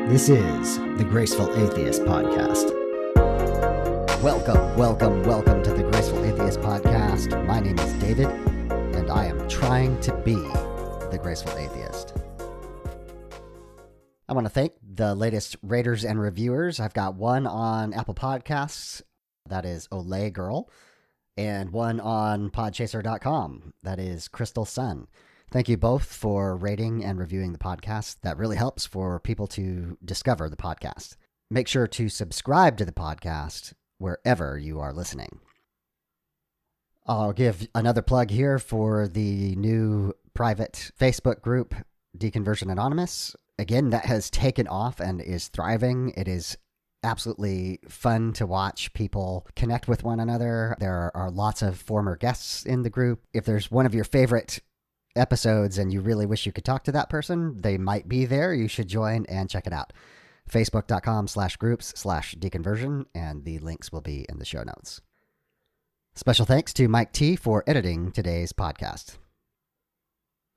This is the Graceful Atheist Podcast. Welcome to the Graceful Atheist Podcast. My name is David, and I am trying to be the Graceful Atheist. I want to thank the latest raters and reviewers. I've got one on Apple Podcasts, that is Olay Girl, and one on podchaser.com, that is Crystal Sun. Thank you both for rating and reviewing the podcast. That really helps for people to discover the podcast. Make sure to subscribe to the podcast wherever you are listening. I'll give another plug here for the new private Facebook group, Deconversion Anonymous. Again, that has taken off and is thriving. It is absolutely fun to watch people connect with one another. There are lots of former guests in the group. If there's one of your favorite episodes and you really wish you could talk to that person, they might be there. You should join and check it out. Facebook.com/groups/deconversion, and the links will be in the show notes. Special thanks to Mike T for editing today's podcast.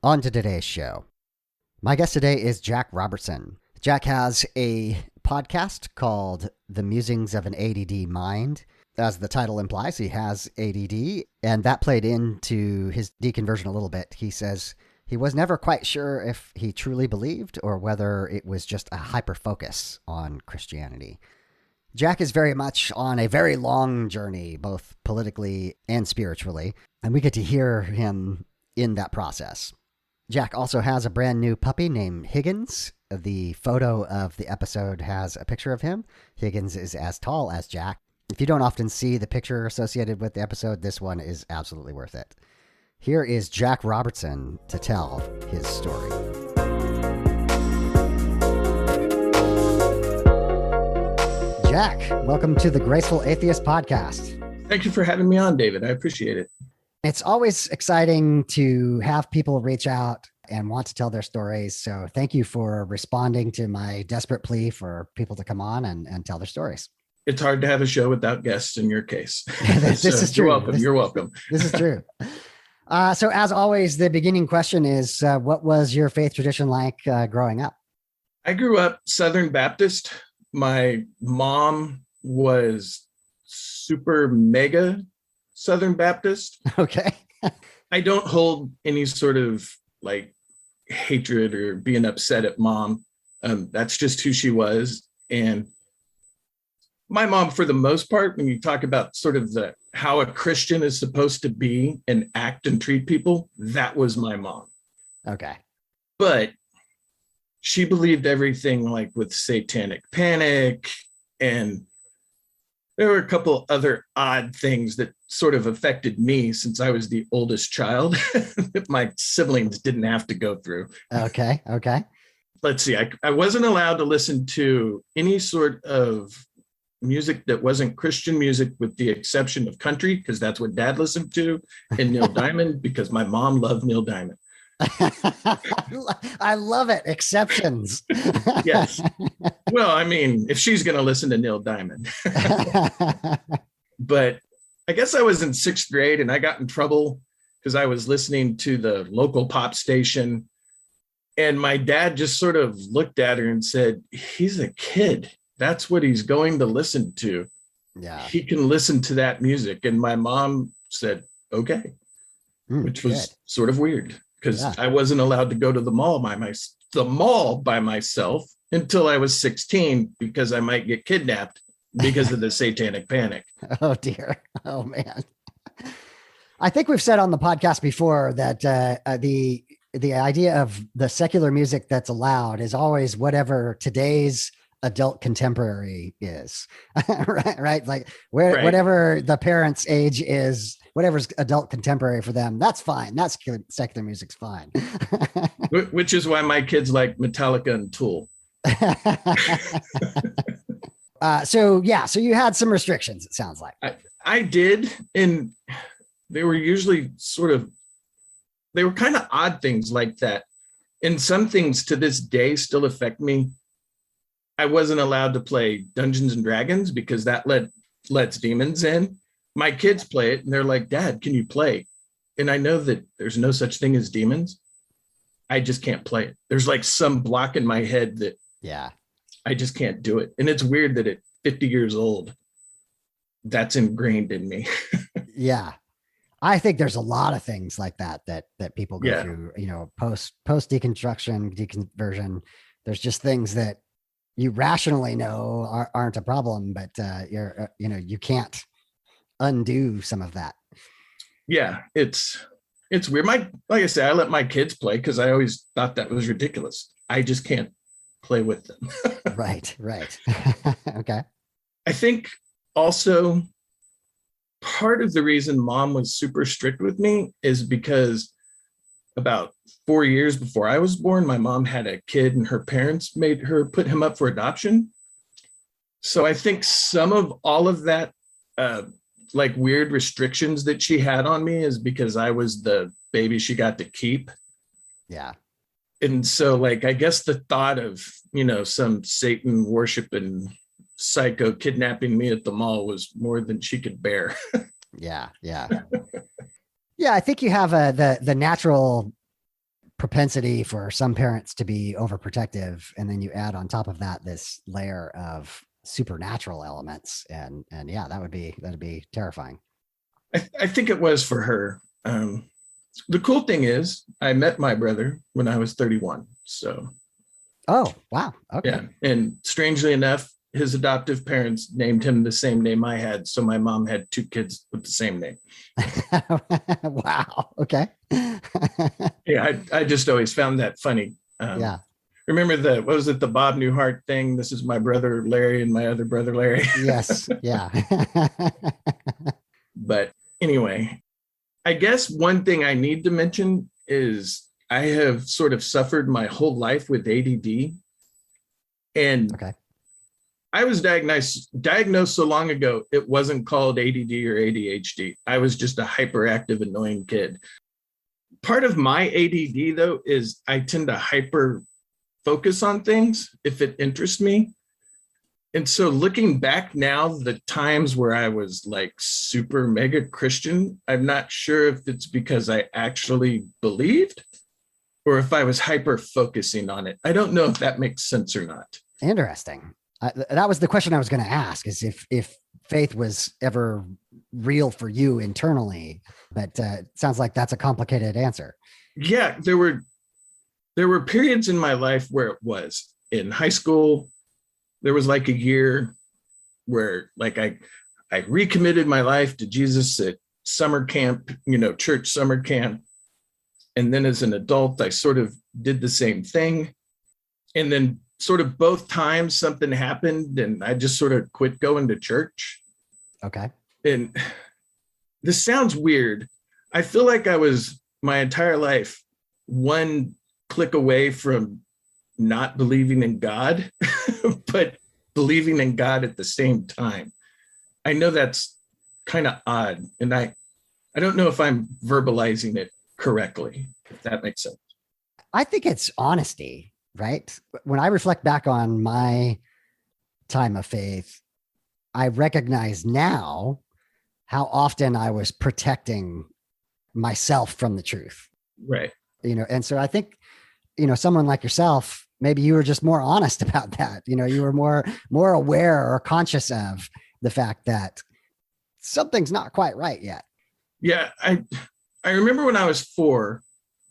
On to today's show. My guest today is Jack Robertson. Jack has a podcast called The Musings of an ADD Mind. As the title implies, he has ADD, and that played into his deconversion a little bit. He says he was never quite sure if he truly believed or whether it was just a hyper-focus on Christianity. Jack is very much on a very long journey, both politically and spiritually, and we get to hear him in that process. Jack also has a brand new puppy named Higgins. The photo of the episode has a picture of him. Higgins is as tall as Jack. If you don't often see the picture associated with the episode, this one is absolutely worth it. Here is Jack Robertson to tell his story. Jack, welcome to the Graceful Atheist Podcast. Thank you for having me on, David. I appreciate it. It's always exciting to have people reach out and want to tell their stories. So thank you for responding to my desperate plea for people to come on and tell their stories. It's hard to have a show without guests in your case. This is true. You're welcome. This is true. So as always, the beginning question is, what was your faith tradition like growing up? I grew up Southern Baptist. My mom was super mega Southern Baptist. Okay. I don't hold any sort of like hatred or being upset at mom. That's just who she was. And my mom, for the most part, when you talk about sort of how a Christian is supposed to be and act and treat people, that was my mom. Okay. But she believed everything like with satanic panic, and there were a couple other odd things that sort of affected me since I was the oldest child that my siblings didn't have to go through. Okay. Let's see. I wasn't allowed to listen to any sort of music that wasn't Christian music, with the exception of country, because that's what Dad listened to, and Neil Diamond, because my mom loved Neil Diamond. I love it. Exceptions. Yes. Well, I mean, if she's going to listen to Neil Diamond. But I guess I was in 6th grade and I got in trouble because I was listening to the local pop station. And my dad just sort of looked at her and said, "He's a kid. That's what he's going to listen to. Yeah. He can listen to that music." And my mom said, okay, which was sort of weird because I wasn't allowed to go to the mall by myself until I was 16 because I might get kidnapped because of the satanic panic. Oh, dear. Oh, man. I think we've said on the podcast before that the idea of the secular music that's allowed is always whatever today's adult contemporary is. right? Like whatever the parents' age is, whatever's adult contemporary for them, that's fine. That's secular music's fine. Which is why my kids like Metallica and Tool. So you had some restrictions, it sounds like. I did. And they were usually they were kind of odd things like that. And some things to this day still affect me. I wasn't allowed to play Dungeons and Dragons because that lets demons in. My kids play it and they're like, "Dad, can you play?" And I know that there's no such thing as demons. I just can't play it. There's like some block in my head that I just can't do it. And it's weird that at 50 years old, that's ingrained in me. Yeah. I think there's a lot of things like that people go Yeah. through, post deconstruction, deconversion. There's just things that you rationally know aren't a problem, but you can't undo some of that. Yeah. It's weird. Like I said, I let my kids play because I always thought that was ridiculous. I just can't play with them. Right. Okay. I think also part of the reason mom was super strict with me is because about 4 years before I was born, my mom had a kid and her parents made her put him up for adoption. So I think some of all of that, like weird restrictions that she had on me is because I was the baby she got to keep. Yeah. And so like, I guess the thought of, some Satan worshiping psycho kidnapping me at the mall was more than she could bear. Yeah. I think you have the natural propensity for some parents to be overprotective, and then you add on top of that this layer of supernatural elements, and yeah, that'd be terrifying. I think it was for her. The cool thing is I met my brother when I was 31. So. Oh, wow. Okay. Yeah. And strangely enough, his adoptive parents named him the same name I had. So my mom had 2 kids with the same name. Wow. Okay. Yeah. I just always found that funny. Yeah. Remember what was it? The Bob Newhart thing. This is my brother, Larry, and my other brother, Larry. Yes. Yeah. But anyway, I guess one thing I need to mention is I have sort of suffered my whole life with ADD. And okay. I was diagnosed so long ago, it wasn't called ADD or ADHD. I was just a hyperactive, annoying kid. Part of my ADD, though, is I tend to hyper focus on things if it interests me. And so looking back now, the times where I was like super mega Christian, I'm not sure if it's because I actually believed or if I was hyper focusing on it. I don't know if that makes sense or not. Interesting. That was the question I was going to ask, is if faith was ever real for you internally, but it sounds like that's a complicated answer. Yeah, there were periods in my life where it was. In high school, there was like a year where like I recommitted my life to Jesus at summer camp, church summer camp. And then as an adult, I sort of did the same thing. And then sort of both times something happened and I just sort of quit going to church. Okay. And this sounds weird. I feel like I was my entire life one click away from not believing in God, but believing in God at the same time. I know that's kind of odd. And I don't know if I'm verbalizing it correctly, if that makes sense. I think it's honesty, right? When I reflect back on my time of faith, I recognize now how often I was protecting myself from the truth. Right. And so I think, someone like yourself, maybe you were just more honest about that. You were more aware or conscious of the fact that something's not quite right yet. Yeah. I remember when I was 4,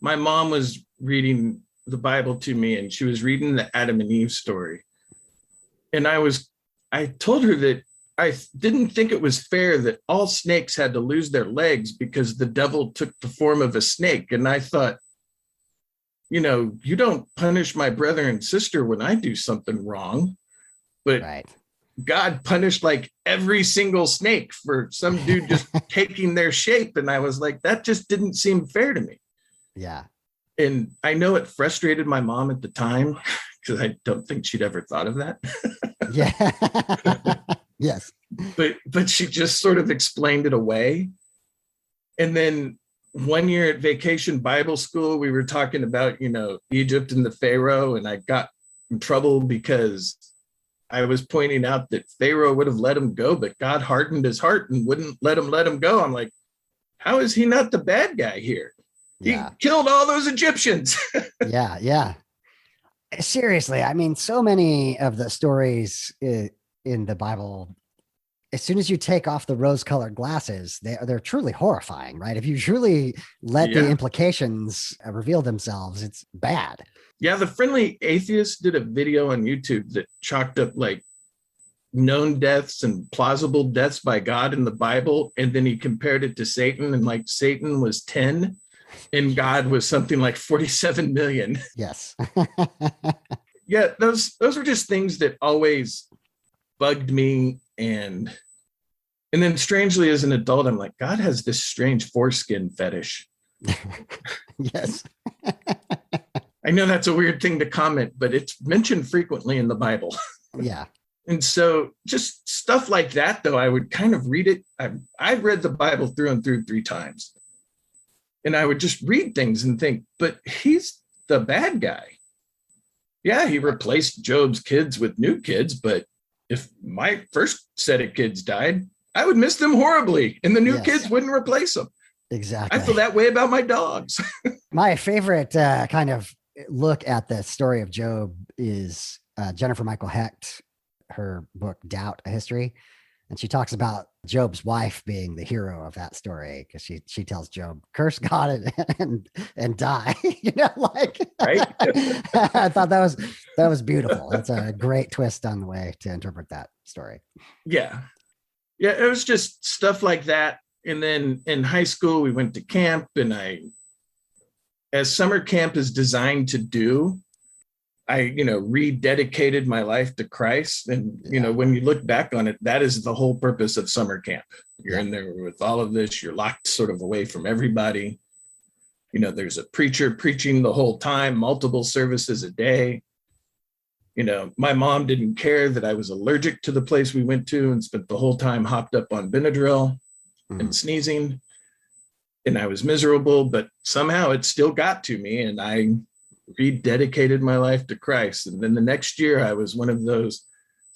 my mom was reading the Bible to me and she was reading the Adam and Eve story. And I told her that I didn't think it was fair that all snakes had to lose their legs because the devil took the form of a snake. And I thought, you don't punish my brother and sister when I do something wrong, but right. God punished like every single snake for some dude just taking their shape. And I was like, that just didn't seem fair to me. Yeah. And I know it frustrated my mom at the time because I don't think she'd ever thought of that. Yeah. Yes. But she just sort of explained it away. And then one year at Vacation Bible School, we were talking about, Egypt and the Pharaoh, and I got in trouble because I was pointing out that Pharaoh would have let him go, but God hardened his heart and wouldn't let him go. I'm like, how is he not the bad guy here? He killed all those Egyptians. Yeah. Seriously, I mean, so many of the stories in the Bible, as soon as you take off the rose-colored glasses, they're truly horrifying, right? If you truly let the Yeah. implications reveal themselves, it's bad. Yeah. The Friendly Atheist did a video on YouTube that chalked up like known deaths and plausible deaths by God in the Bible. And then he compared it to Satan, and like Satan was 10 and God was something like 47 million. Yes. Yeah, those were just things that always bugged me. And then strangely as an adult, I'm like, God has this strange foreskin fetish. Yes. I know that's a weird thing to comment, but it's mentioned frequently in the Bible. Yeah. And so just stuff like that, though, I would kind of read it. I've read the Bible through and through 3 times. And I would just read things and think, but he's the bad guy. Yeah, he replaced Job's kids with new kids, but if my first set of kids died, I would miss them horribly, and the new kids wouldn't replace them. Exactly. I feel that way about my dogs. My favorite kind of look at the story of Job is Jennifer Michael Hecht, her book Doubt, a History. And she talks about Job's wife being the hero of that story, because she tells Job, curse God and die. Like Right. I thought that was beautiful. It's a great twist on the way to interpret that story. Yeah. Yeah. It was just stuff like that. And then in high school, we went to camp, and as summer camp is designed to do, I rededicated my life to Christ. And, when you look back on it, that is the whole purpose of summer camp. You're in there with all of this, you're locked sort of away from everybody. There's a preacher preaching the whole time, multiple services a day. My mom didn't care that I was allergic to the place we went to and spent the whole time hopped up on Benadryl and sneezing. And I was miserable, but somehow it still got to me, and I rededicated my life to Christ. And then the next year I was one of those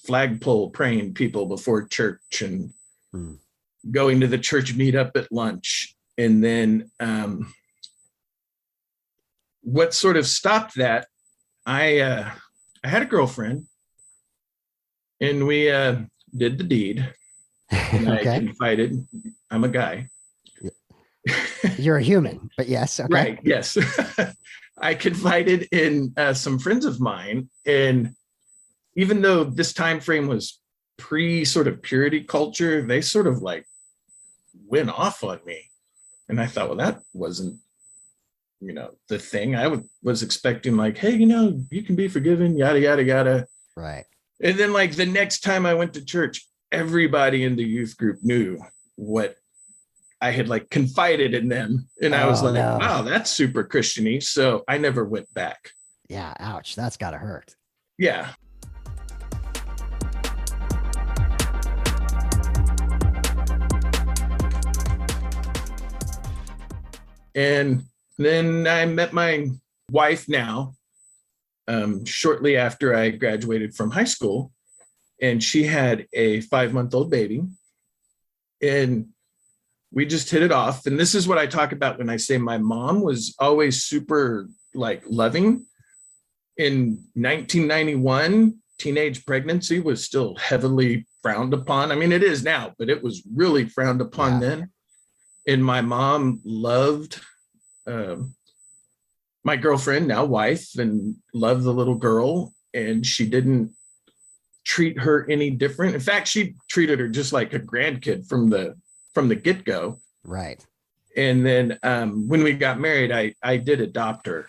flagpole praying people before church and going to the church meetup at lunch. And then what sort of stopped that, I had a girlfriend, and we did the deed. And I confided, I'm a guy. You're a human, but yes. Okay. Right. Yes. I confided in some friends of mine, and even though this time frame was pre sort of purity culture, they sort of like went off on me, and I thought, well, that wasn't the thing. I was expecting like, hey, you can be forgiven, yada yada yada. Right. And then like the next time I went to church, everybody in the youth group knew what I had like confided in them. And I was like, no. Wow, that's super Christian-y. So I never went back. Yeah. Ouch. That's gotta hurt. Yeah. And then I met my wife now, shortly after I graduated from high school, and she had a 5-month-old baby. And we just hit it off. And this is what I talk about when I say my mom was always super like loving. In 1991, teenage pregnancy was still heavily frowned upon. I mean, it is now, but it was really frowned upon then. And my mom loved my girlfriend, now wife, and loved the little girl. And she didn't treat her any different. In fact, she treated her just like a grandkid from the get-go. Right. And then when we got married, I did adopt her.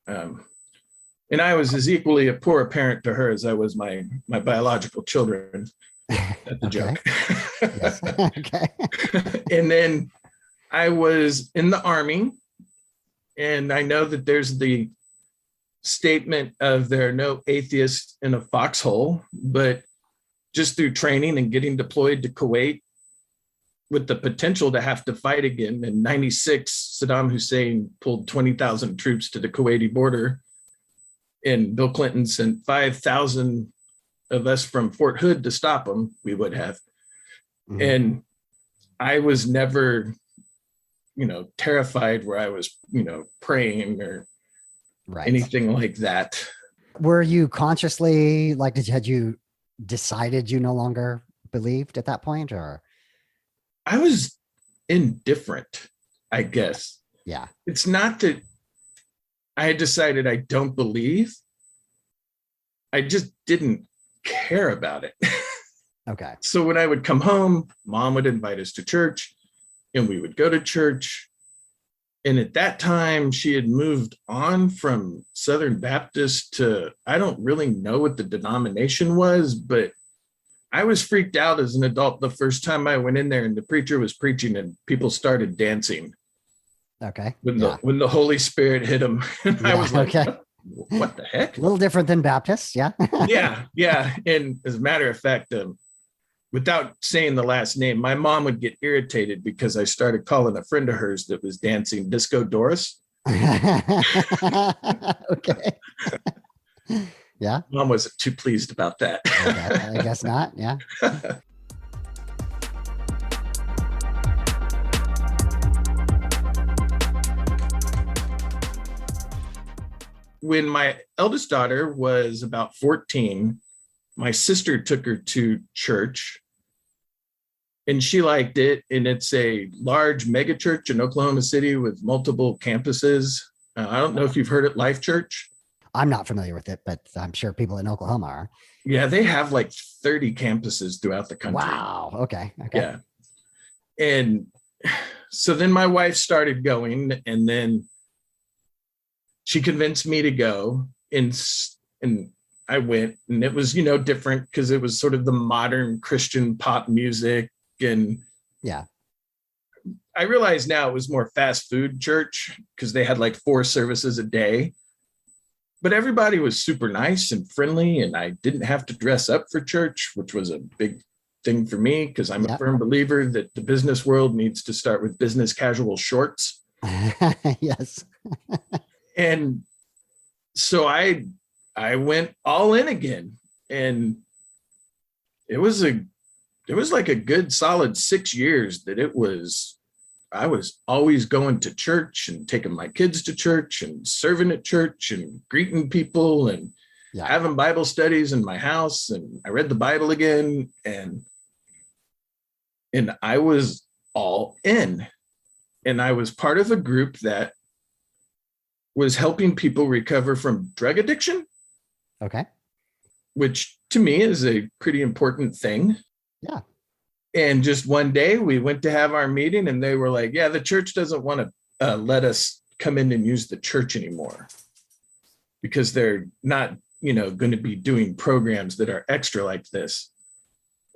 And I was as equally a poor parent to her as I was my biological children. That's the joke. Okay. And then I was in the Army, and I know that there's the statement of there are no atheists in a foxhole, but just through training and getting deployed to Kuwait with the potential to have to fight again. In 96, Saddam Hussein pulled 20,000 troops to the Kuwaiti border, and Bill Clinton sent 5,000 of us from Fort Hood to stop him. We would have. And I was never, terrified where I was, praying or anything like that. Were you consciously like, had you decided you no longer believed at that point, or? I was indifferent, I guess. Yeah. It's not that I had decided I don't believe. I just didn't care about it. Okay. So when I would come home, mom would invite us to church and we would go to church. And at that time, she had moved on from Southern Baptist to, I don't really know what the denomination was, but I was freaked out as an adult the first time I went in there and the preacher was preaching and people started dancing. Okay. When the Holy Spirit hit them. And I was like, okay. What the heck? A little different than Baptists. Yeah. Yeah. And as a matter of fact, without saying the last name, my mom would get irritated because I started calling a friend of hers that was dancing Disco Doris. Okay. Yeah. Mom wasn't too pleased about that. I guess not. Yeah. When my eldest daughter was about 14, my sister took her to church and she liked it. And it's a large mega church in Oklahoma City with multiple campuses. I don't know if you've heard of Life Church. I'm not familiar with it, but I'm sure people in Oklahoma are. Yeah, they have like 30 campuses throughout the country. Wow. Okay. Yeah. And so then my wife started going, and then she convinced me to go, and I went, and it was, different because it was sort of the modern Christian pop music. And yeah, I realize now it was more fast food church because they had like 4 services a day, but everybody was super nice and friendly. And I didn't have to dress up for church, which was a big thing for me because I'm a firm believer that the business world needs to start with business casual shorts. Yes. And so I went all in again, and it was like a good solid 6 years that I was always going to church and taking my kids to church and serving at church and greeting people and having Bible studies in my house. And I read the Bible again, and I was all in. And I was part of a group that was helping people recover from drug addiction. Okay. Which to me is a pretty important thing. Yeah. And just one day we went to have our meeting and they were like, yeah, the church doesn't want to let us come in and use the church anymore because they're not, going to be doing programs that are extra like this.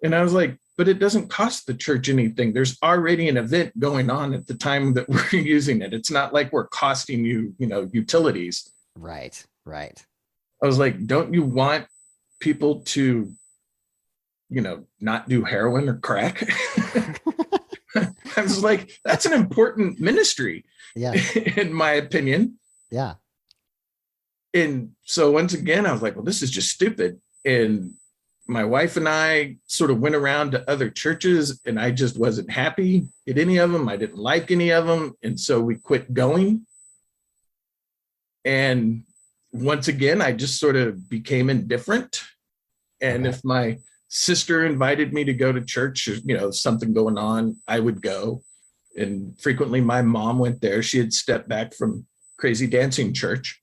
And I was like, but it doesn't cost the church anything. There's already an event going on at the time that we're using it. It's not like we're costing you, utilities. Right. I was like, don't you want people to, not do heroin or crack? I was like, that's an important ministry, in my opinion. Yeah. And so once again, I was like, well, this is just stupid. And my wife and I sort of went around to other churches and I just wasn't happy at any of them. I didn't like any of them. And so we quit going. And once again, I just sort of became indifferent. And if my sister invited me to go to church, something going on, I would go. And frequently my mom went there. She had stepped back from crazy dancing church.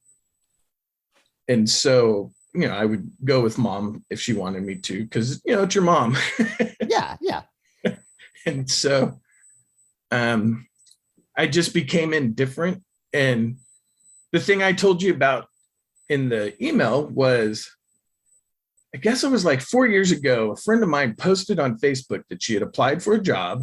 And so, I would go with mom if she wanted me to, because, it's your mom. Yeah. And so I just became indifferent. And the thing I told you about in the email was, I guess it was like 4 years ago, a friend of mine posted on Facebook that she had applied for a job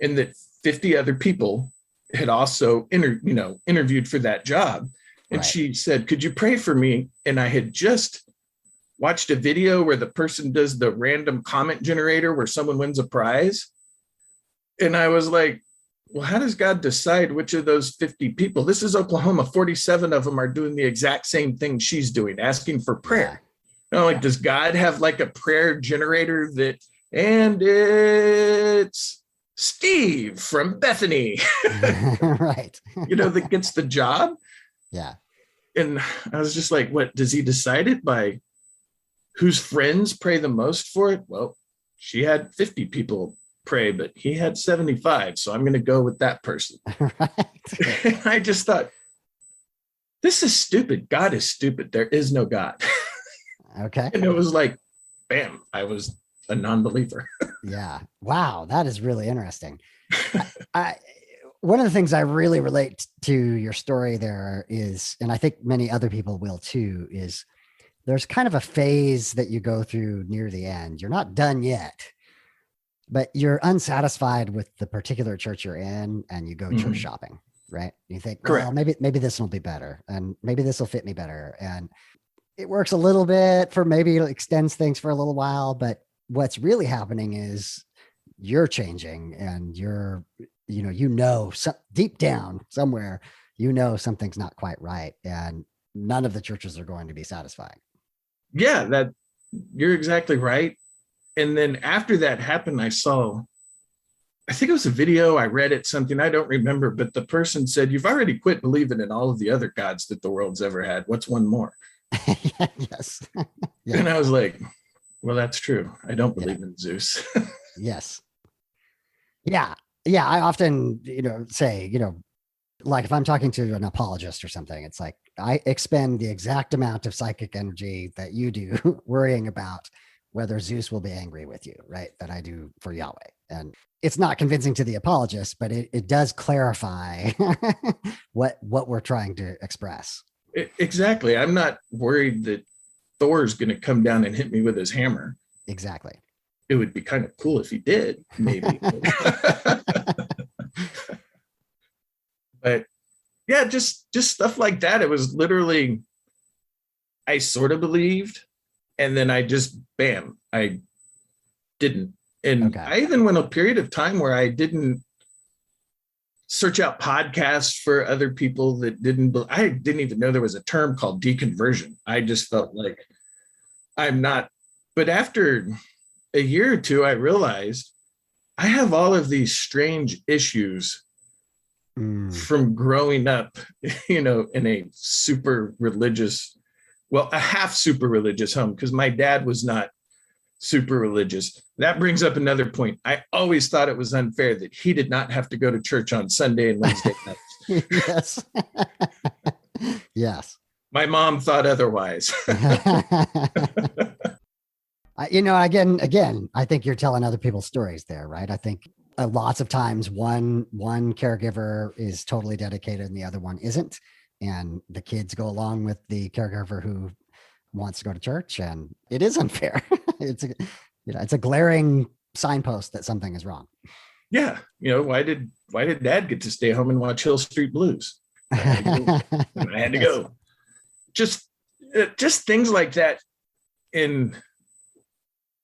and that 50 other people had also interviewed for that job. And she said, could you pray for me? And I had just watched a video where the person does the random comment generator where someone wins a prize. And I was like, well, how does God decide which of those 50 people? This is Oklahoma. 47 of them are doing the exact same thing she's doing, asking for prayer. Does God have like a prayer generator and it's Steve from Bethany, Right. that gets the job? Yeah. And I was just like, what, does he decide it by whose friends pray the most for it? Well, she had 50 people pray, but he had 75. So I'm going to go with that person. Right. I just thought, this is stupid. God is stupid. There is no God. Okay. And it was like, bam, I was a non-believer. Yeah. Wow. That is really interesting. One of the things I really relate to your story there is, and I think many other people will too, is there's kind of a phase that you go through near the end. You're not done yet, but you're unsatisfied with the particular church you're in, and you go church shopping, right? You think, well, maybe this will be better, and maybe this will fit me better. And it works a little bit for, maybe it extends things for a little while, but what's really happening is you're changing, and deep down somewhere, something's not quite right, and none of the churches are going to be satisfying. Yeah, that you're exactly right. And then after that happened, I think it was a video, I read it, something, I don't remember, but the person said, you've already quit believing in all of the other gods that the world's ever had. What's one more? Yes. Yeah. And I was like, well, that's true. I don't believe in Zeus. Yes. Yeah. Yeah. I often, say, like if I'm talking to an apologist or something, it's like, I expend the exact amount of psychic energy that you do worrying about whether Zeus will be angry with you, right? That I do for Yahweh. And it's not convincing to the apologist, but it does clarify what we're trying to express. Exactly. I'm not worried that Thor's going to come down and hit me with his hammer. Exactly. It would be kind of cool if he did, maybe. But yeah, just stuff like that. It was literally, I sort of believed, and then I just, bam, I didn't. And I even went a period of time where I didn't search out podcasts for other people that I didn't even know there was a term called deconversion. I just felt like I'm not. But after a year or two, I realized I have all of these strange issues from growing up, in a super religious, a half super religious home, because my dad was not super religious. That brings up another point. I always thought it was unfair that he did not have to go to church on Sunday and Wednesday nights. Yes. Yes. My mom thought otherwise. Again, I think you're telling other people's stories there, right? I think lots of times one caregiver is totally dedicated and the other one isn't. And the kids go along with the caregiver who wants to go to church, and it is unfair. It's a glaring signpost that something is wrong. Yeah. Why did dad get to stay home and watch Hill Street Blues? I had to go. Just things like that. And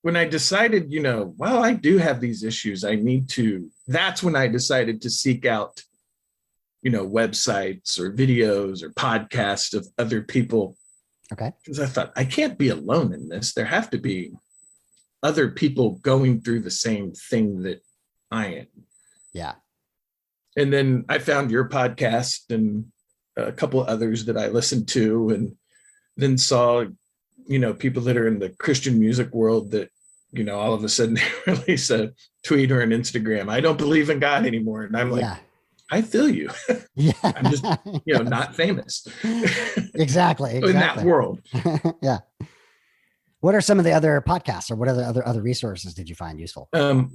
when I decided, I do have these issues, that's when I decided to seek out, websites or videos or podcasts of other people. Okay. Because I thought, I can't be alone in this. There have to be other people going through the same thing that I am. Yeah. And then I found your podcast and a couple of others that I listened to, and then saw, people that are in the Christian music world that, all of a sudden they release a tweet or an Instagram. I don't believe in God anymore. And I'm like, I feel you. Yeah. I'm just, not famous. Exactly. In that world. Yeah. What are some of the other podcasts, or what other resources did you find useful? Of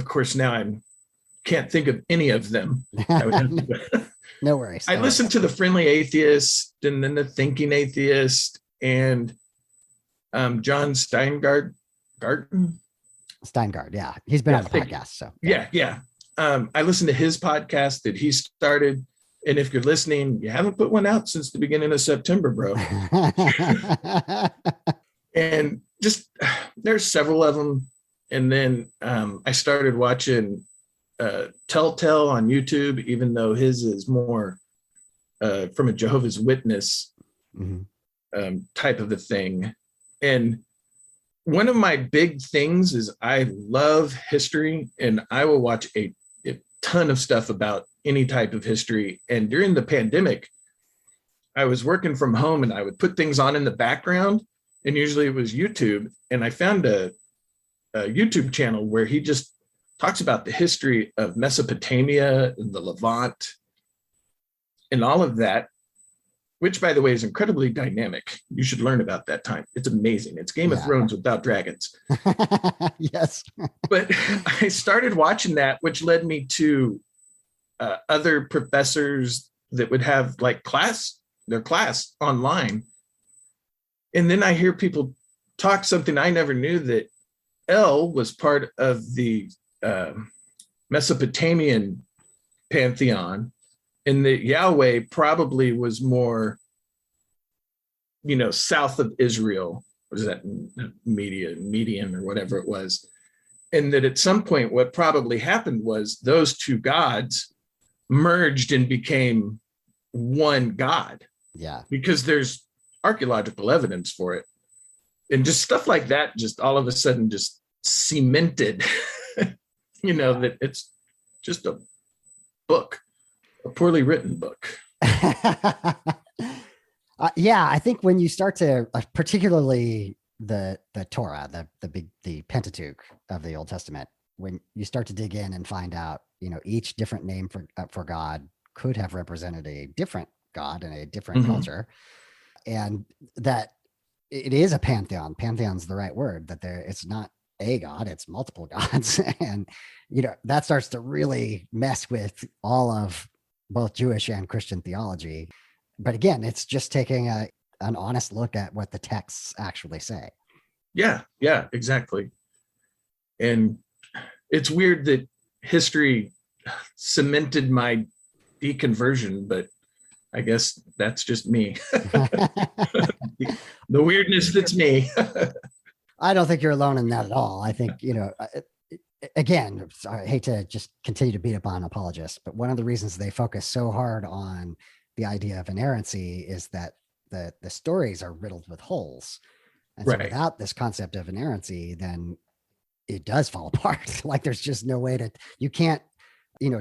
course, now I can't think of any of them. No worries. I listened to the Friendly Atheist, and then the Thinking Atheist, and John Steingard. Steingard, yeah. He's been on the podcast. So yeah. I listened to his podcast that he started. And if you're listening, you haven't put one out since the beginning of September, bro. And just, there's several of them. And then I started watching Telltale on YouTube, even though his is more from a Jehovah's Witness type of a thing. And one of my big things is I love history, and I will watch a ton of stuff about any type of history. And during the pandemic, I was working from home and I would put things on in the background, and usually it was YouTube. And I found a YouTube channel where he just talks about the history of Mesopotamia and the Levant and all of that, which, by the way, is incredibly dynamic. You should learn about that time. It's amazing. It's Game of Thrones without dragons. Yes. But I started watching that, which led me to other professors that would have like their class online. And then I hear people talk something I never knew, that El was part of the Mesopotamian pantheon, and that Yahweh probably was more, south of Israel. What is that, Median or whatever it was? And that at some point, what probably happened was those two gods merged and became one God. Yeah. Because there's archaeological evidence for it. And just stuff like that, just all of a sudden just cemented, that it's just a book, a poorly written book. Yeah, I think when you start to, particularly the Torah, the Pentateuch of the Old Testament, when you start to dig in and find out, each different name for God could have represented a different God in a different culture, and that it is a pantheon. Pantheon's the right word. That it's not a God, it's multiple gods, and that starts to really mess with all of both Jewish and Christian theology. But again, it's just taking an honest look at what the texts actually say. Yeah, exactly. And it's weird that history cemented my deconversion, but I guess that's just me. The weirdness that's me. I don't think you're alone in that at all. I think, again, I hate to just continue to beat up on apologists, but one of the reasons they focus so hard on the idea of inerrancy is that the stories are riddled with holes. And so without this concept of inerrancy, then it does fall apart. Like there's just no way you can't,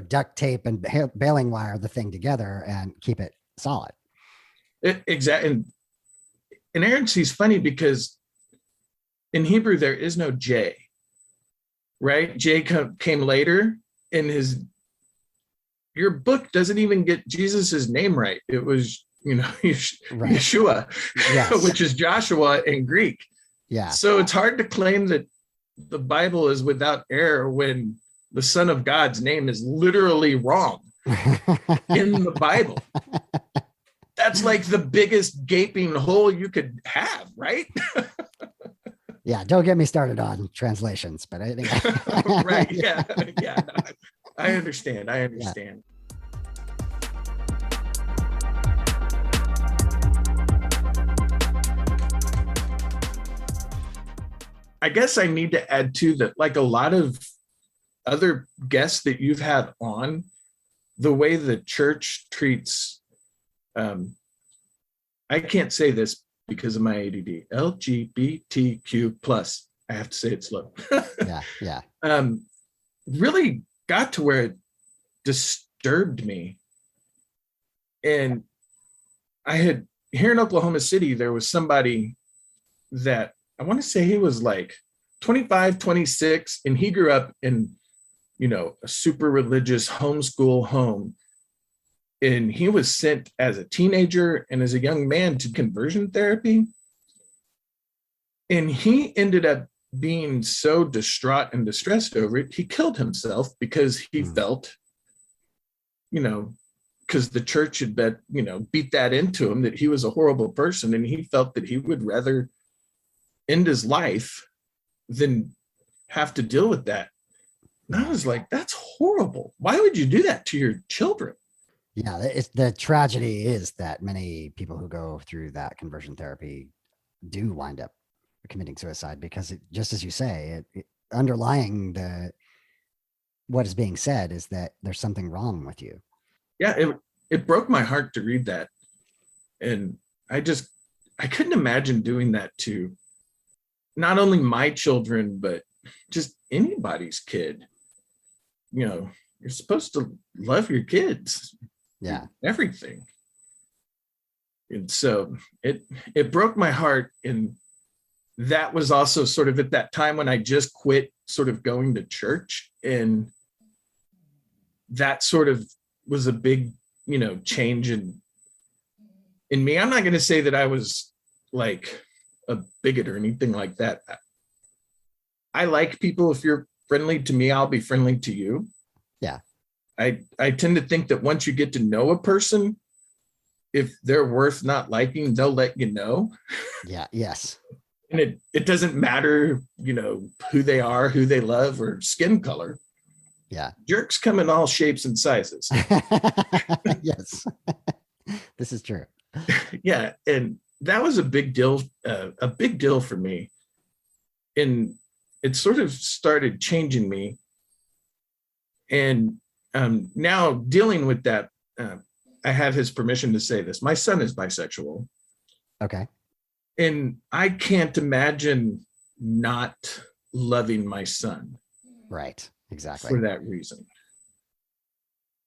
duct tape and baling wire the thing together and keep it solid. Exactly. And inerrancy is funny because in Hebrew, there is no J, right? J came later in your book doesn't even get Jesus's name right. It was, Yeshua, yes. Which is Joshua in Greek. Yeah. So it's hard to claim that the Bible is without error when the Son of God's name is literally wrong in the Bible. That's like the biggest gaping hole you could have, right? Yeah, don't get me started on translations, but I think right. Yeah. No, I understand. Yeah. I guess I need to add too that, like a lot of other guests that you've had on, the way the church treats, I can't say this because of my ADD, LGBTQ plus. I have to say it slow. Yeah. Really got to where it disturbed me. And I had, here in Oklahoma City, there was somebody that I want to say he was like 25, 26, and he grew up in, a super religious homeschool home. And he was sent as a teenager and as a young man to conversion therapy. And he ended up being so distraught and distressed over it, he killed himself because he felt, because the church had beat that into him, that he was a horrible person. And he felt that he would rather end his life than have to deal with that. And I was like, that's horrible. Why would you do that to your children? Yeah, the tragedy is that many people who go through that conversion therapy do wind up committing suicide because, just as you say, underlying what is being said is that there's something wrong with you. Yeah, it broke my heart to read that. And I couldn't imagine doing that to not only my children, but just anybody's kid. You're supposed to love your kids. Yeah. Everything. And so it broke my heart. And that was also sort of at that time when I just quit sort of going to church. And that sort of was a big, change in me. I'm not going to say that I was like a bigot or anything like that. I like people. If you're friendly to me, I'll be friendly to you. Yeah. I tend to think that once you get to know a person, if they're worth not liking, they'll let you know. Yeah. Yes. And it doesn't matter, who they are, who they love, or skin color. Yeah. Jerks come in all shapes and sizes. Yes. This is true. Yeah. And that was a big deal for me. And it sort of started changing me. And now dealing with that, I have his permission to say this. My son is bisexual. Okay. And I can't imagine not loving my son. Right. Exactly. For that reason.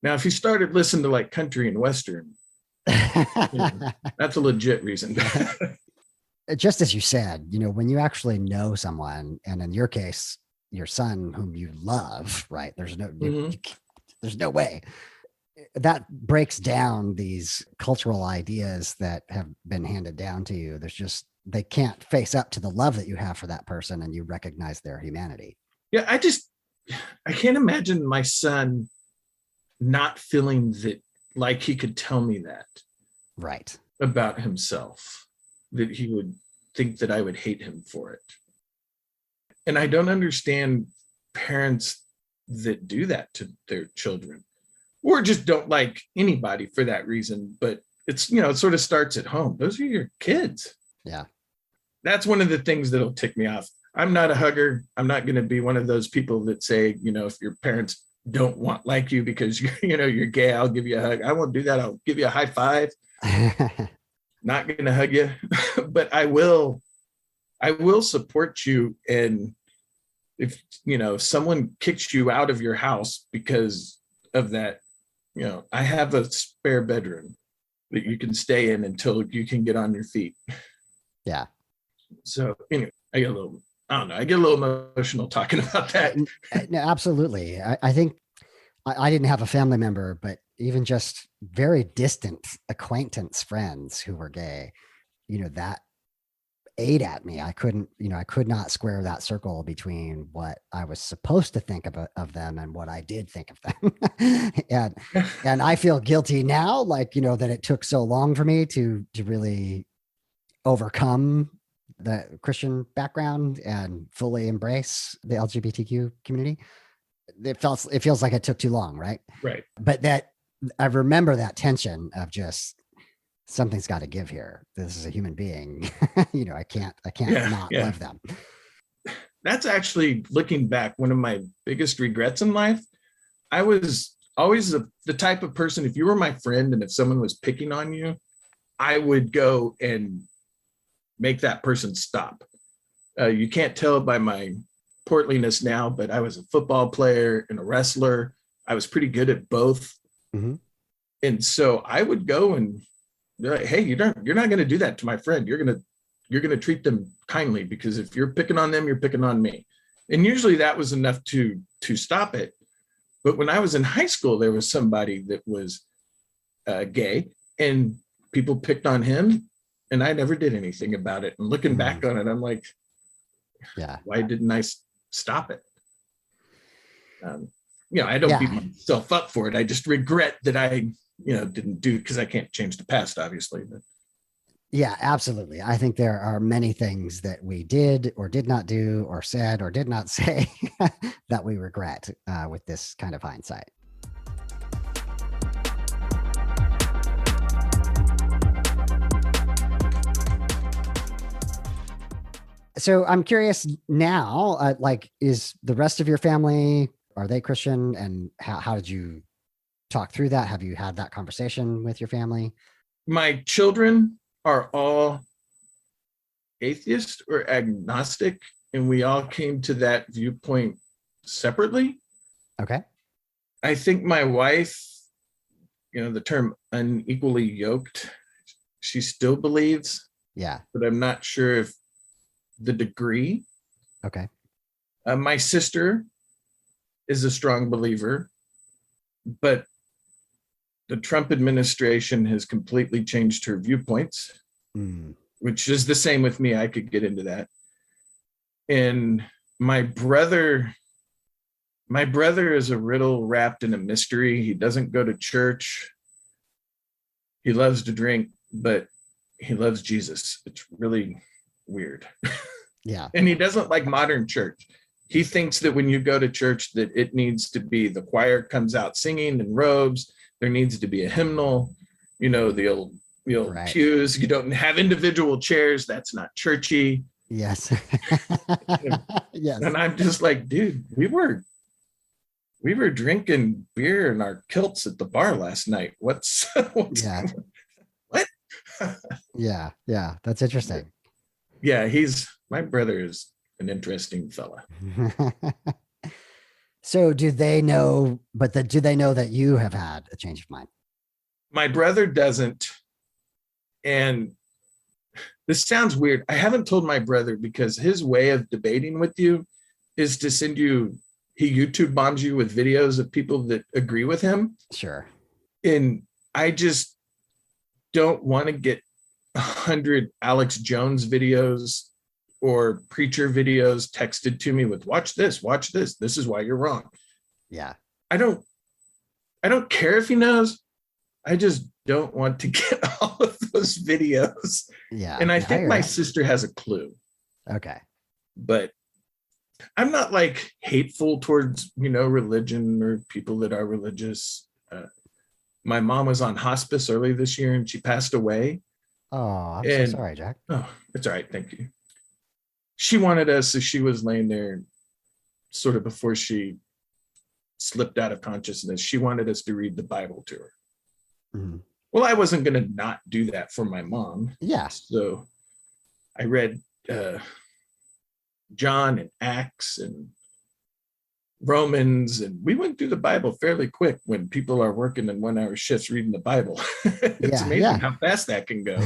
Now, if you started listening to like country and Western, that's a legit reason. Just as you said, when you actually know someone, and in your case, your son whom you love, right? There's no way. That breaks down these cultural ideas that have been handed down to you. They can't face up to the love that you have for that person, and you recognize their humanity. Yeah, I can't imagine my son not feeling that, like he could tell me that. Right. About himself, that he would think that I would hate him for it. And I don't understand parents that do that to their children, or just don't like anybody for that reason. But it's, it sort of starts at home. Those are your kids. Yeah. That's one of the things that'll tick me off. I'm not a hugger. I'm not going to be one of those people that say, if your parents don't like you because you're gay, I'll give you a hug. I won't do that. I'll give you a high five. Not going to hug you, but I will support you. And if, someone kicks you out of your house because of that, I have a spare bedroom that you can stay in until you can get on your feet. Yeah. So anyway, I get a little emotional talking about that. No, absolutely. I think I didn't have a family member, but even just very distant acquaintance friends who were gay, that ate at me. I could not square that circle between what I was supposed to think of them and what I did think of them. and I feel guilty now, that it took so long for me to really overcome the Christian background and fully embrace the LGBTQ community. It feels like it took too long, right? Right. But that I remember that tension of just something's got to give here. This is a human being. I can't not love them. That's actually, looking back, one of my biggest regrets in life. I was always the type of person, if you were my friend and if someone was picking on you, I would go and make that person stop. You can't tell by my portliness now, but I was a football player and a wrestler. I was pretty good at both. Mm-hmm. And so I would go and be like, hey, you're not going to do that to my friend. You're going to treat them kindly, because if you're picking on them, you're picking on me. And usually that was enough to stop it. But when I was in high school, there was somebody that was gay and people picked on him, and I never did anything about it. And looking back on it, I'm like, yeah, why didn't I stop it? I don't beat myself up for it. I just regret that I, didn't do, because I can't change the past, obviously. But yeah, absolutely. I think there are many things that we did or did not do or said or did not say that we regret with this kind of hindsight. So I'm curious now, is the rest of your family, are they Christian? And how did you talk through that? Have you had that conversation with your family? My children are all atheist or agnostic, and we all came to that viewpoint separately. Okay. I think my wife, the term unequally yoked, she still believes, Yeah. but I'm not sure if the degree. Okay. My sister is a strong believer, but the Trump administration has completely changed her viewpoints, which is the same with me. I could get into that. And my brother is a riddle wrapped in a mystery. He doesn't go to church. He loves to drink, but he loves Jesus. It's really weird. Yeah. And he doesn't like modern church. He thinks that when you go to church, that it needs to be the choir comes out singing in robes. There needs to be a hymnal, the old right. Pews. You don't have individual chairs. That's not churchy. Yes. Yes. And I'm just like, dude, we were drinking beer in our kilts at the bar last night. What's yeah. What? Yeah. That's interesting. Yeah, my brother is an interesting fella. So do they know that you have had a change of mind? My brother doesn't. And this sounds weird. I haven't told my brother because his way of debating with you is to send you, he YouTube bombs you with videos of people that agree with him. Sure. And I just don't want to get 100 Alex Jones videos or preacher videos texted to me with watch this, this is why you're wrong. Yeah. I don't care if he knows. I just don't want to get all of those videos. Yeah. And I think my sister has a clue. Okay. But I'm not like hateful towards, religion or people that are religious. My mom was on hospice early this year and she passed away. Oh, I'm so sorry, Jack. Oh, it's all right. Thank you. She wanted us, as she was laying there, sort of before she slipped out of consciousness, she wanted us to read the Bible to her. Mm-hmm. Well, I wasn't going to not do that for my mom. Yeah. So I read John and Acts and Romans, and we went through the Bible fairly quick when people are working in 1 hour shifts reading the Bible. It's amazing how fast that can go.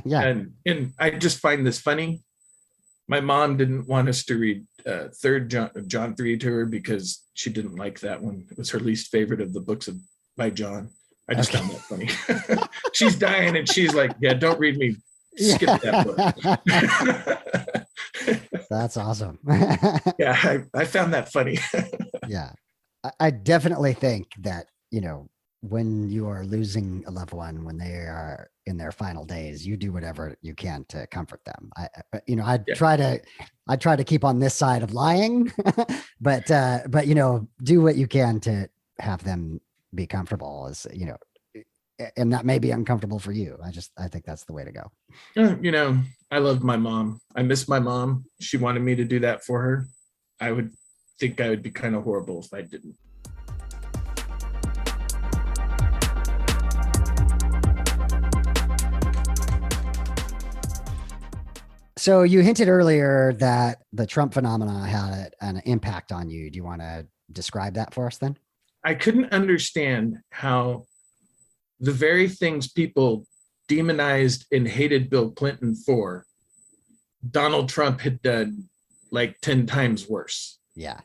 Yeah. And I just find this funny. My mom didn't want us to read John 3 to her because she didn't like that one. It was her least favorite of the books by John. I just found that funny. She's dying and she's like, yeah, don't read me. Skip that book. That's awesome. Yeah, I found that funny. Yeah. I definitely think that, when you are losing a loved one, when they are in their final days, you do whatever you can to comfort them. I try to keep on this side of lying, but do what you can to have them be comfortable, and that may be uncomfortable for you. I think that's the way to go. I loved my mom. I miss my mom. She wanted me to do that for her. I would think I would be kind of horrible if I didn't. So you hinted earlier that the Trump phenomena had an impact on you. Do you want to describe that for us then? I couldn't understand how the very things people demonized and hated Bill Clinton for, Donald Trump had done like 10 times worse. Yeah.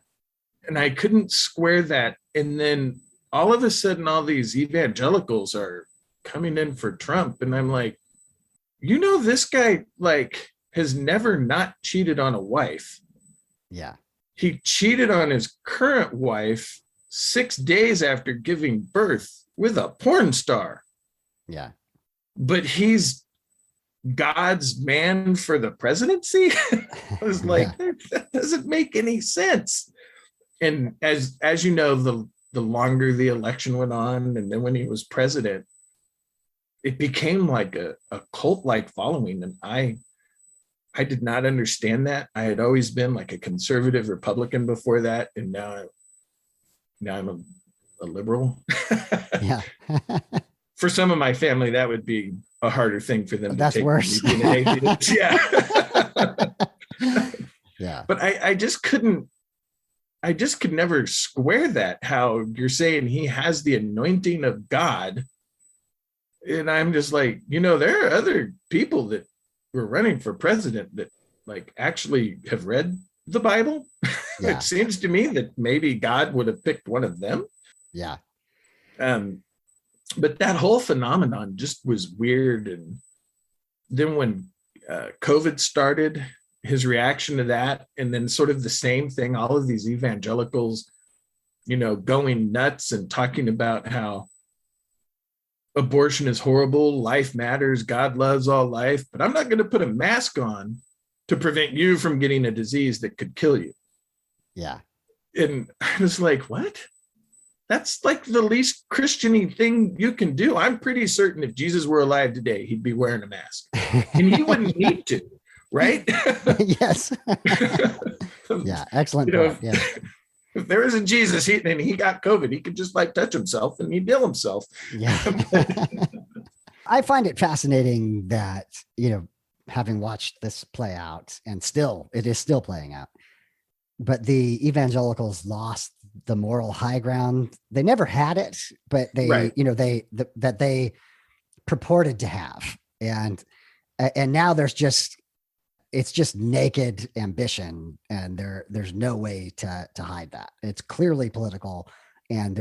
And I couldn't square that. And then all of a sudden, all these evangelicals are coming in for Trump. And I'm like, this guy has never not cheated on a wife. Yeah. He cheated on his current wife 6 days after giving birth with a porn star. Yeah. But he's God's man for the presidency. I was like, that doesn't make any sense. And as you know, the longer the election went on, and then when he was president, it became like a cult-like following. And I did not understand that. I had always been like a conservative Republican before that. And now I'm a liberal. Yeah. For some of my family, that would be a harder thing for them to take. That's worse. Yeah. Yeah. But I just could never square that, how you're saying he has the anointing of God And I'm just like, there are other people that were running for president that like actually have read the Bible. Yeah. It seems to me that maybe God would have picked one of them. Yeah. But that whole phenomenon just was weird. And then when COVID started, his reaction to that, and then sort of the same thing, all of these evangelicals, going nuts and talking about how abortion is horrible, life matters, God loves all life, but I'm not going to put a mask on to prevent you from getting a disease that could kill you. Yeah. And I was like, what? That's like the least Christian-y thing you can do. I'm pretty certain if Jesus were alive today, he'd be wearing a mask. And he wouldn't need to, right? Yes. Yeah, excellent point. Yeah. If there is a Jesus and he got COVID, he could just like touch himself and he'd heal himself. Yeah. I find it fascinating that, having watched this play out, and it is still playing out, but the evangelicals lost the moral high ground. They never had it, but they, right. That they purported to have. And now it's just naked ambition, and there's no way to hide that. It's clearly political, and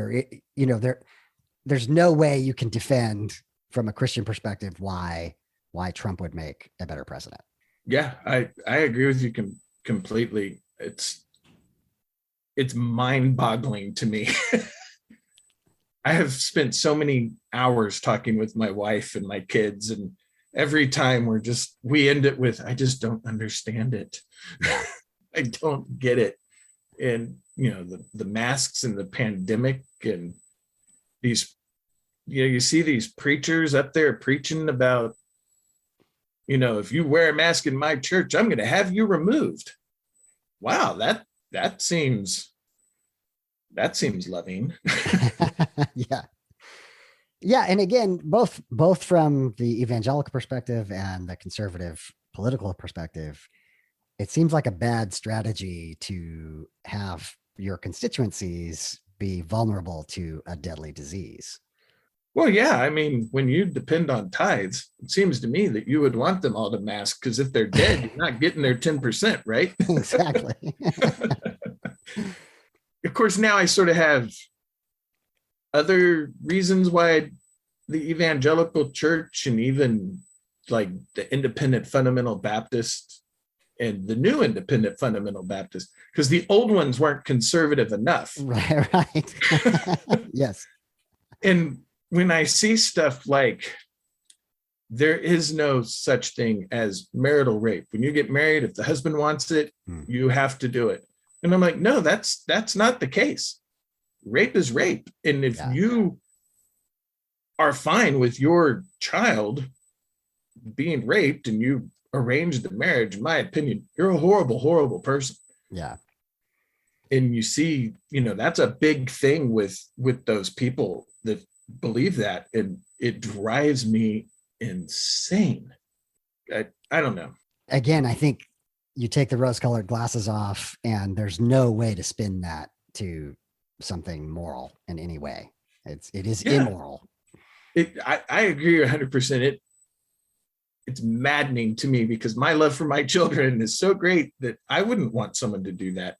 there's no way you can defend from a Christian perspective why Trump would make a better president. Yeah, I agree with you completely. It's mind-boggling to me. I have spent so many hours talking with my wife and my kids, and every time we end it with, I just don't understand it. I don't get it. And, the masks and the pandemic and these, you see these preachers up there preaching about, if you wear a mask in my church, I'm going to have you removed. Wow. That seems loving. Yeah. Yeah. And again, both from the evangelical perspective and the conservative political perspective, it seems like a bad strategy to have your constituencies be vulnerable to a deadly disease. Well, yeah. I mean, when you depend on tithes, it seems to me that you would want them all to mask, because if they're dead, you're not getting their 10%, right? Exactly. Of course, now I sort of have other reasons why the evangelical church, and even like the independent fundamental Baptist and the new independent fundamental Baptist, because the old ones weren't conservative enough. Right. Yes. And when I see stuff like there is no such thing as marital rape. When you get married, if the husband wants it, you have to do it. And I'm like, no, that's not the case. Rape is rape. And if you are fine with your child being raped and you arrange the marriage, in my opinion, you're a horrible, horrible person. Yeah. And you see, that's a big thing with those people that believe that. And it drives me insane. I don't know. Again, I think you take the rose-colored glasses off, and there's no way to spin that to something moral in any way. It is immoral. I agree 100%. It's maddening to me, because my love for my children is so great that I wouldn't want someone to do that.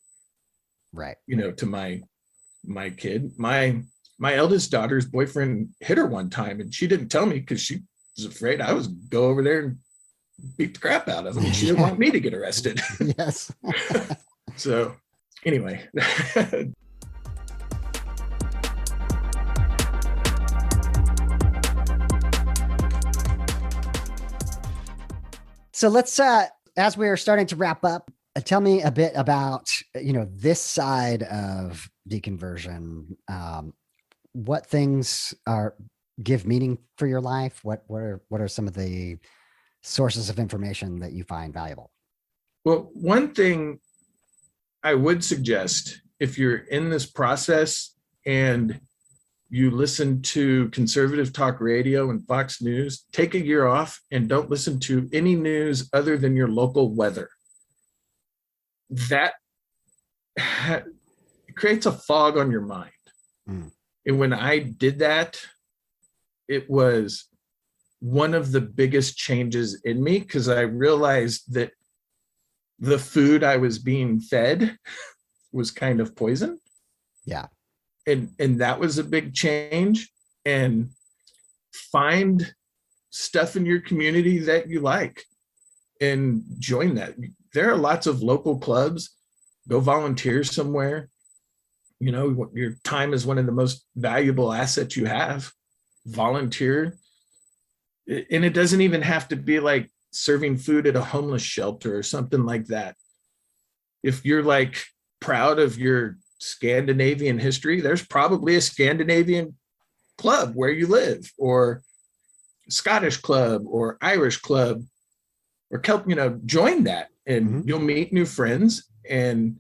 Right. To my kid. My eldest daughter's boyfriend hit her one time, and she didn't tell me because she was afraid I was go over there and beat the crap out of him. She didn't want me to get arrested. Yes. So anyway. So let's, as we're starting to wrap up, tell me a bit about, this side of deconversion. What things give meaning for your life? What are some of the sources of information that you find valuable? Well, one thing I would suggest, if you're in this process and you listen to conservative talk radio and Fox News, take a year off and don't listen to any news other than your local weather. That creates a fog on your mind. And when I did that, it was one of the biggest changes in me, because I realized that the food I was being fed was kind of poison. Yeah. And that was a big change. And find stuff in your community that you like and join that. There are lots of local clubs. Go volunteer somewhere. You know, your time is one of the most valuable assets you have. Volunteer. And it doesn't even have to be like serving food at a homeless shelter or something like that. If you're like proud of your Scandinavian history, there's probably a Scandinavian club where you live, or Scottish club or Irish club or Celtic, join that and you'll meet new friends, and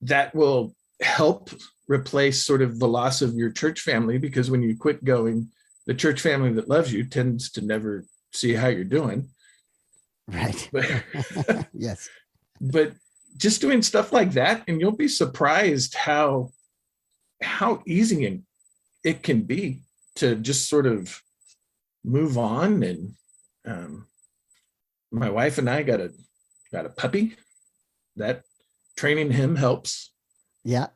that will help replace sort of the loss of your church family, because when you quit going, the church family that loves you tends to never see how you're doing. Right. But, yes. But just doing stuff like that, and you'll be surprised how easy it can be to just sort of move on. And my wife and I got a puppy. That training him helps. Yeah.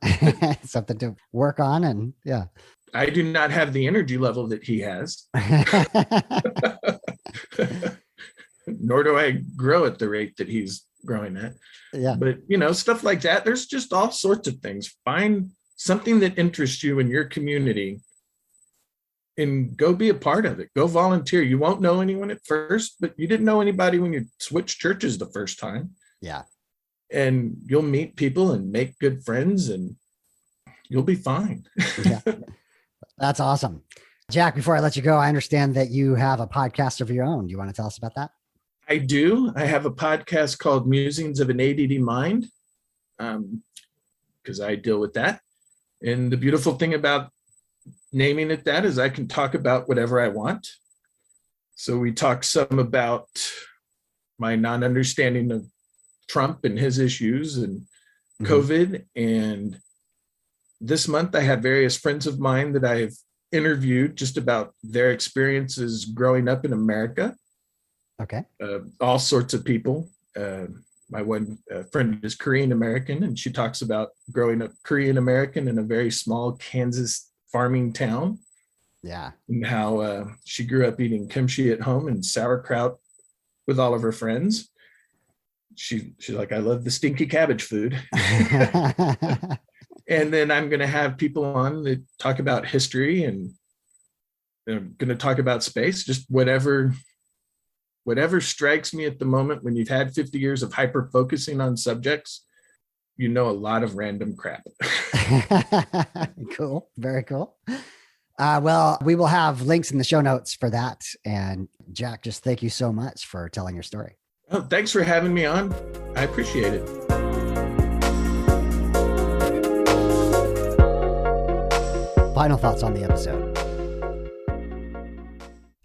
Something to work on. And yeah. I do not have the energy level that he has. Nor do I grow at the rate that he's growing at. Yeah. But, stuff like that. There's just all sorts of things. Find something that interests you in your community and go be a part of it. Go volunteer. You won't know anyone at first, but you didn't know anybody when you switched churches the first time. Yeah. And you'll meet people and make good friends, and you'll be fine. Yeah. That's awesome. Jack, before I let you go, I understand that you have a podcast of your own. Do you want to tell us about that? I do. I have a podcast called Musings of an ADD Mind, because I deal with that. And the beautiful thing about naming it that is I can talk about whatever I want. So we talk some about my non-understanding of Trump and his issues and COVID. And this month I had various friends of mine that I've interviewed just about their experiences growing up in America. Okay. All sorts of people. My one friend is Korean American, and she talks about growing up Korean American in a very small Kansas farming town. Yeah. And how she grew up eating kimchi at home and sauerkraut with all of her friends. She's like, I love the stinky cabbage food. And then I'm going to have people on that talk about history, and I'm going to talk about space, just whatever strikes me at the moment. When you've had 50 years of hyper focusing on subjects, a lot of random crap. Cool. Very cool. Well, we will have links in the show notes for that. And Jack, just thank you so much for telling your story. Oh, thanks for having me on. I appreciate it. Final thoughts on the episode.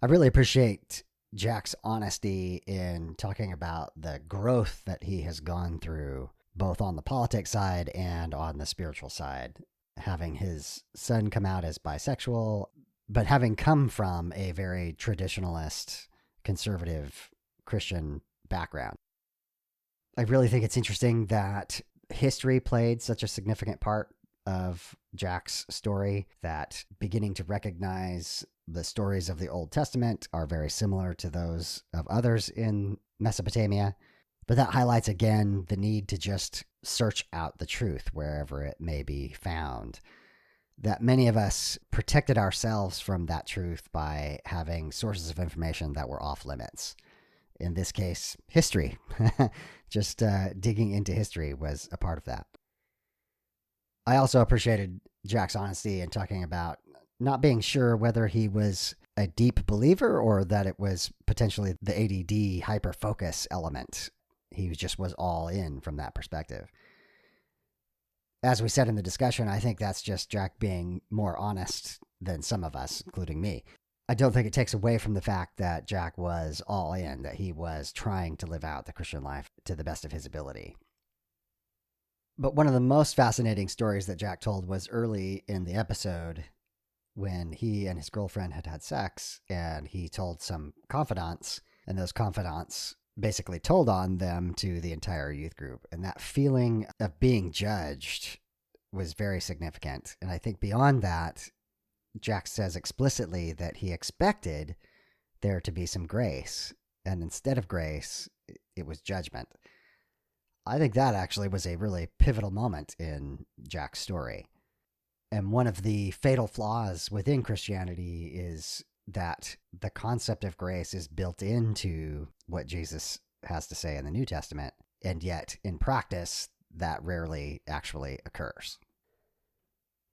I really appreciate Jack's honesty in talking about the growth that he has gone through, both on the politics side and on the spiritual side. Having his son come out as bisexual, but having come from a very traditionalist, conservative Christian background. I really think it's interesting that history played such a significant part of Jack's story, that beginning to recognize the stories of the Old Testament are very similar to those of others in Mesopotamia. But that highlights again the need to just search out the truth wherever it may be found. That many of us protected ourselves from that truth by having sources of information that were off limits. In this case, history. Just digging into history was a part of that. I also appreciated Jack's honesty in talking about not being sure whether he was a deep believer or that it was potentially the ADD hyper-focus element. He just was all in from that perspective. As we said in the discussion, I think that's just Jack being more honest than some of us, including me. I don't think it takes away from the fact that Jack was all in, that he was trying to live out the Christian life to the best of his ability. But one of the most fascinating stories that Jack told was early in the episode when he and his girlfriend had had sex, and he told some confidants, and those confidants basically told on them to the entire youth group. And that feeling of being judged was very significant. And I think beyond that, Jack says explicitly that he expected there to be some grace. And instead of grace, it was judgment. I think that actually was a really pivotal moment in Jack's story. And one of the fatal flaws within Christianity is that the concept of grace is built into what Jesus has to say in the New Testament, and yet in practice, that rarely actually occurs.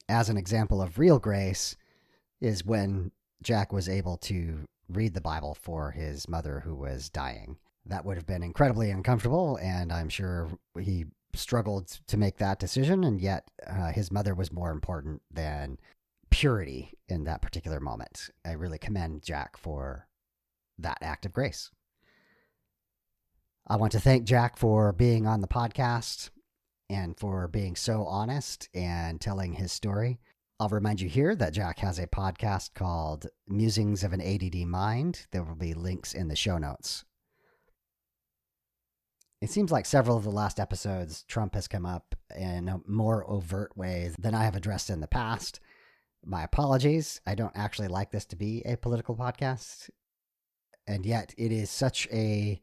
As an example of real grace is when Jack was able to read the Bible for his mother who was dying. That would have been incredibly uncomfortable, and I'm sure he struggled to make that decision, and yet his mother was more important than purity in that particular moment. I really commend Jack for that act of grace. I want to thank Jack for being on the podcast and for being so honest and telling his story. I'll remind you here that Jack has a podcast called Musings of an ADD Mind. There will be links in the show notes. It seems like several of the last episodes, Trump has come up in more overt ways than I have addressed in the past. My apologies. I don't actually like this to be a political podcast. And yet it is such a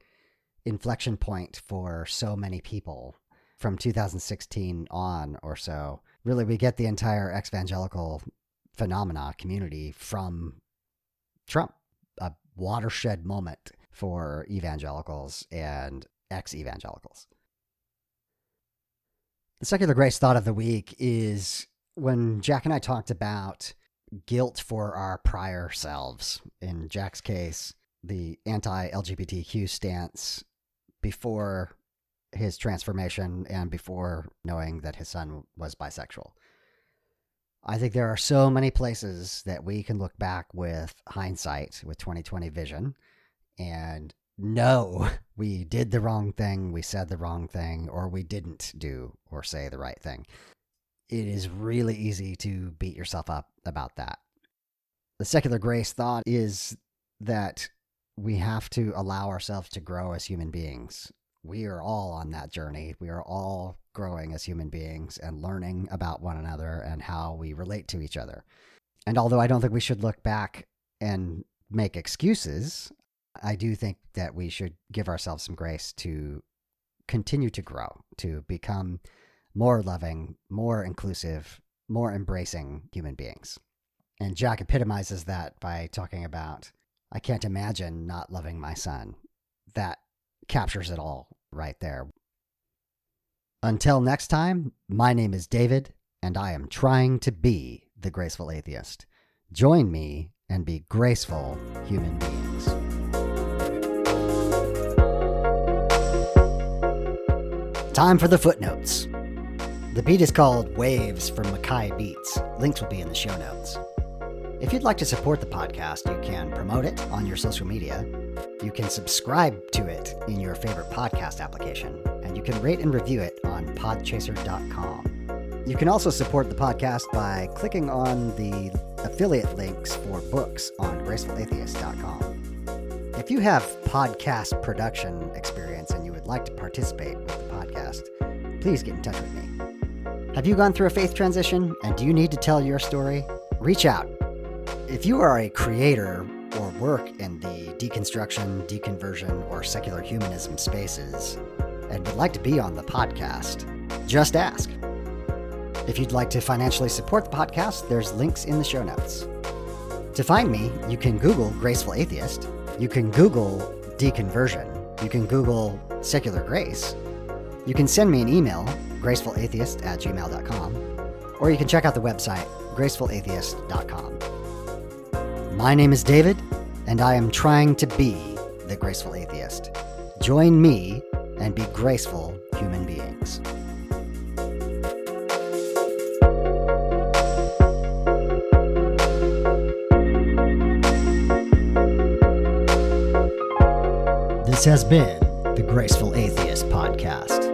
inflection point for so many people from 2016 on or so. Really, we get the entire ex-evangelical phenomena community from Trump, a watershed moment for evangelicals and ex-evangelicals. The secular grace thought of the week is when Jack and I talked about guilt for our prior selves. In Jack's case, the anti-LGBTQ stance before his transformation and before knowing that his son was bisexual. I think there are so many places that we can look back with hindsight, with 2020 vision, and know we did the wrong thing, we said the wrong thing, or we didn't do or say the right thing. It is really easy to beat yourself up about that. The secular grace thought is that we have to allow ourselves to grow as human beings. We are all on that journey. We are all growing as human beings and learning about one another and how we relate to each other. And although I don't think we should look back and make excuses, I do think that we should give ourselves some grace to continue to grow, to become more loving, more inclusive, more embracing human beings. And Jack epitomizes that by talking about, I can't imagine not loving my son. That captures it all right there. Until next time, my name is David, and I am trying to be the graceful atheist. Join me and be graceful human beings. Time for the footnotes. The beat is called Waves from Mackay Beats. Links will be in the show notes. If you'd like to support the podcast, you can promote it on your social media. You can subscribe to it in your favorite podcast application, and you can rate and review it on podchaser.com. You can also support the podcast by clicking on the affiliate links for books on gracefulatheist.com. If you have podcast production experience and you would like to participate with the podcast, please get in touch with me. Have you gone through a faith transition and do you need to tell your story? Reach out. If you are a creator or work in the deconstruction, deconversion, or secular humanism spaces and would like to be on the podcast, just ask. If you'd like to financially support the podcast, there's links in the show notes. To find me, you can Google Graceful Atheist, you can Google Deconversion, you can Google Secular Grace, you can send me an email, gracefulatheist@gmail.com, or you can check out the website, gracefulatheist.com. My name is David, and I am trying to be the graceful atheist. Join me and be graceful human beings. This has been the Graceful Atheist Podcast.